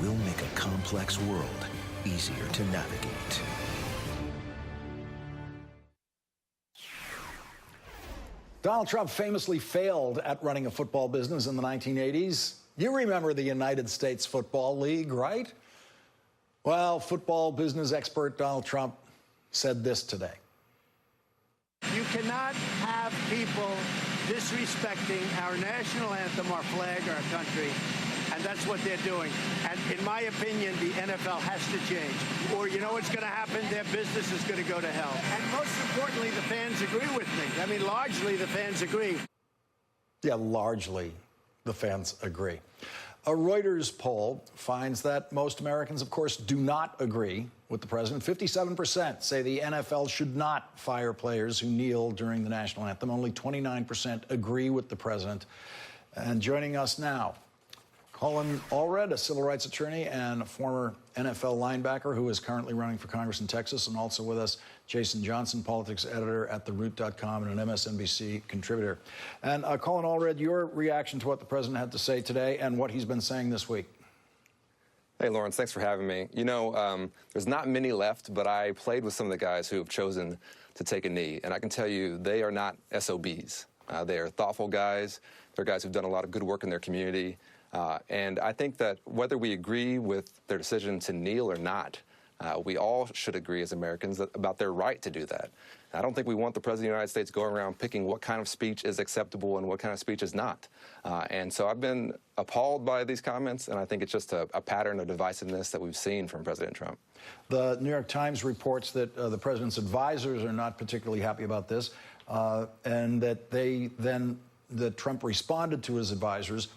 we'll make a complex world easier to navigate. Donald Trump famously failed at running a football business in the 1980s. You remember the United States Football League, right? Well, football business expert Donald Trump said this today. You cannot have people disrespecting our national anthem, our flag, our country, and that's what they're doing. And in my opinion, the NFL has to change. Or you know what's going to happen? Their business is going to go to hell. And most importantly, the fans agree with me. I mean, largely the fans agree. Yeah, largely the fans agree. A Reuters poll finds that most Americans, of course, do not agree with the president. 57% say the NFL should not fire players who kneel during the national anthem. Only 29% agree with the president. And joining us now, Colin Allred, a civil rights attorney and a former NFL linebacker who is currently running for Congress in Texas, and also with us, Jason Johnson, politics editor at TheRoot.com and an MSNBC contributor. And Colin Allred, your reaction to what the president had to say today and what he's been saying this week. Hey, Lawrence, thanks for having me. You know, there's not many left, but I played with some of the guys who have chosen to take a knee, and I can tell you they are not SOBs. They are thoughtful guys. They're guys who've done a lot of good work in their community. And I think that whether we agree with their decision to kneel or not, we all should agree as Americans about their right to do that. I don't think we want the President of the United States going around picking what kind of speech is acceptable and what kind of speech is not. And so I've been appalled by these comments, and I think it's just a pattern of divisiveness that we've seen from President Trump. The New York Times reports that the president's advisors are not particularly happy about this, and that that Trump responded to his advisors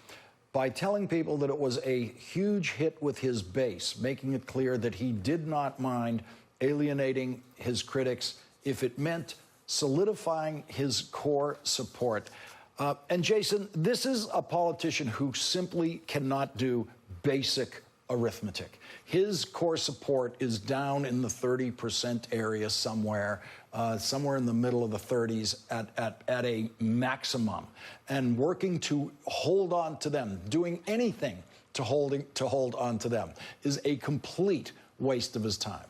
by telling people that it was a huge hit with his base, making it clear that he did not mind alienating his critics if it meant solidifying his core support. And Jason, this is a politician who simply cannot do basic arithmetic. His core support is down in the 30% area somewhere, somewhere in the middle of the 30s at a maximum. And working to hold on to them, doing anything to hold on to them, is a complete waste of his time.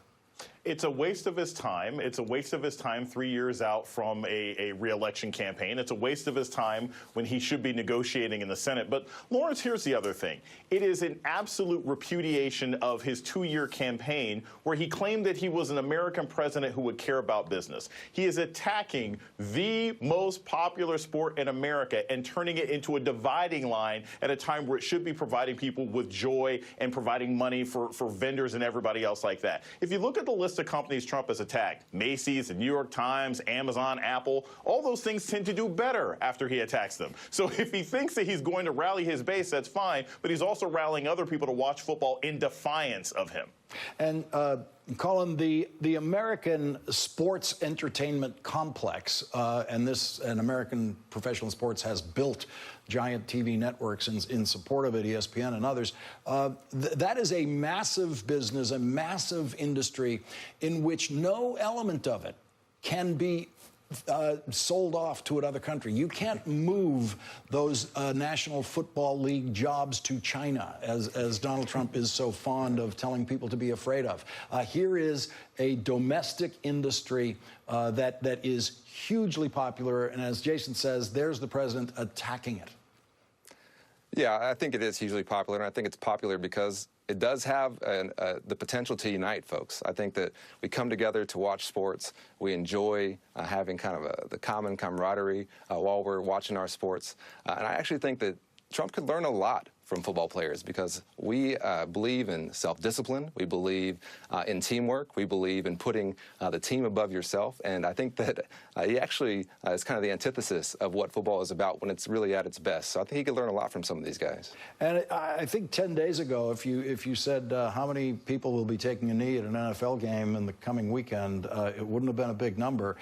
It's a waste of his time. It's a waste of his time 3 years out from a re-election campaign. It's a waste of his time when he should be negotiating in the Senate. But, Lawrence, here's the other thing. It is an absolute repudiation of his 2-year campaign where he claimed that he was an American president who would care about business. He is attacking the most popular sport in America and turning it into a dividing line at a time where it should be providing people with joy and providing money for vendors and everybody else like that. If you look at the list of companies Trump has attacked, Macy's, the New York Times, Amazon, Apple, all those things tend to do better after he attacks them. So if he thinks that he's going to rally his base, that's fine, but he's also rallying other people to watch football in defiance of him. And Colin, the American sports entertainment complex, and American professional sports has built giant TV networks in support of it, ESPN and others. That is a massive business, a massive industry in which no element of it can be sold off to another country. You can't move those National Football League jobs to China, as Donald Trump is so fond of telling people to be afraid of. Here is a domestic industry that is hugely popular, and as Jason says, there's the president attacking it. Yeah, I think it is hugely popular, and I think it's popular because it does have the potential to unite folks. I think that we come together to watch sports. We enjoy having kind of the common camaraderie while we're watching our sports. And I actually think that Trump could learn a lot from football players because we believe in self-discipline. We believe in teamwork. We believe in putting the team above yourself. And I think that he actually is kind of the antithesis of what football is about when it's really at its best. So I think he could learn a lot from some of these guys. And I think 10 days ago, if you said how many people will be taking a knee at an NFL game in the coming weekend, it wouldn't have been a big number.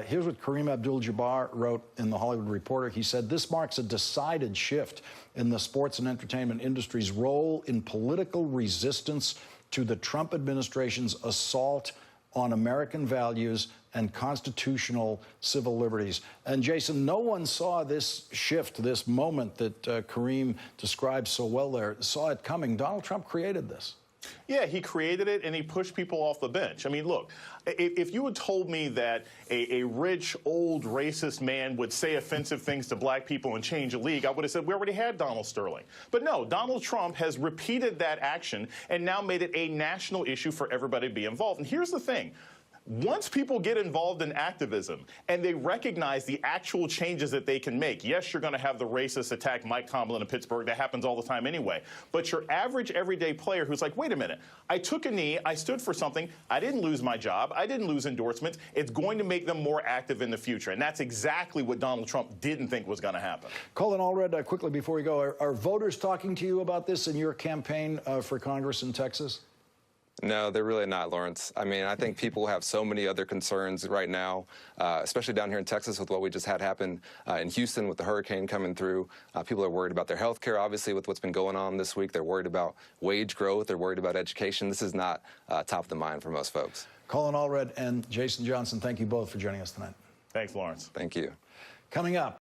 Here's what Kareem Abdul-Jabbar wrote in The Hollywood Reporter. He said, "This marks a decided shift in the sports and entertainment industry's role in political resistance to the Trump administration's assault on American values and constitutional civil liberties. And Jason, no one saw this shift, this moment that Kareem described so well there, saw it coming. Donald Trump created this. Yeah, he created it, and he pushed people off the bench. I mean, look, if you had told me that a rich, old, racist man would say offensive things to black people and change a league, I would have said we already had Donald Sterling. But no, Donald Trump has repeated that action and now made it a national issue for everybody to be involved. And here's the thing. Once people get involved in activism and they recognize the actual changes that they can make, yes, you're going to have the racist attack Mike Tomlin in Pittsburgh. That happens all the time anyway. But your average everyday player who's like, wait a minute, I took a knee, I stood for something, I didn't lose my job, I didn't lose endorsements. It's going to make them more active in the future. And that's exactly what Donald Trump didn't think was going to happen. Colin Allred, quickly before we go, are voters talking to you about this in your campaign for Congress in Texas? No, they're really not, Lawrence. I mean, I think people have so many other concerns right now, especially down here in Texas with what we just had happen in Houston with the hurricane coming through. People are worried about their health care, obviously, with what's been going on this week. They're worried about wage growth. They're worried about education. This is not top of the mind for most folks. Colin Allred and Jason Johnson, thank you both for joining us tonight. Thanks, Lawrence. Thank you. Coming up.